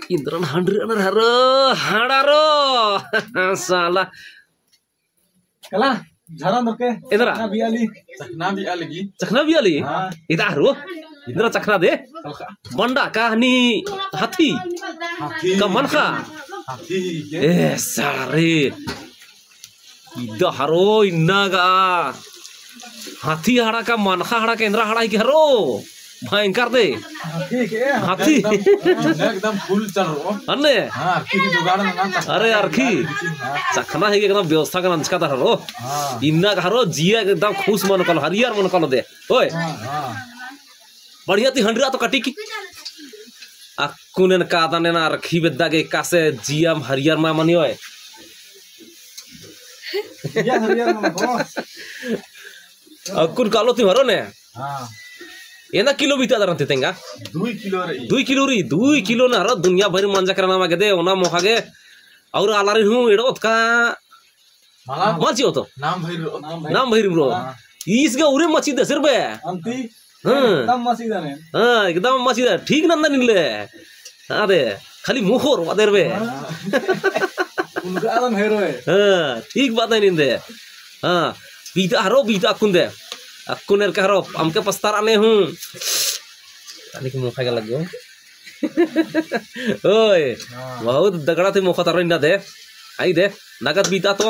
Indran handri anar haro hadaro salah Kalah jalan oke. Indra Cakna biali. Ita haro Indra cakna de banda kahani hathi kaman kha sare ida haro innaga hathi hara ka manha hara ka Indra hara ki haro भयंकर दे हाथी एकदम full चल रहा अन्ने की जुगाड़ में ना अरे अरखी चखना है एकदम व्यवस्था का नंचका था रो इन्ना करो जिया एकदम खुश मन कल हरियर मन कल दे ओए बढ़िया ती हंडरा तो कटी की अकुने का दाने ना रखी बेदा के कासे जिया हरियर मा मनी ओए जिया हरियर मन को अकुन कालो ती हरो ने हां एना किलो बीता दरंते तेंगा 2 किलो री 2 किलो ना हरो दुनिया भरी मंजा करना मागे दे ओना मोखा के और आलारी हूं एडोत का मची हो तो नाम भैर ब्रो इसके उरे मची दे सिर बे अंती एकदम मची दाने हां एकदम मची दे ठीक नंदा निले अरे खाली मुखोर वादेर बे उनका आदम हेरो है हां ठीक बात है निंदे हां बीता हरो बीता कुंदे अकुनेर के हरो हमके पस्तारा ने हूं तानी के मुखा के लग गयो ओए बहुत दगड़ा थे मुखा तारो इंदा दे आई दे नगद बीता तो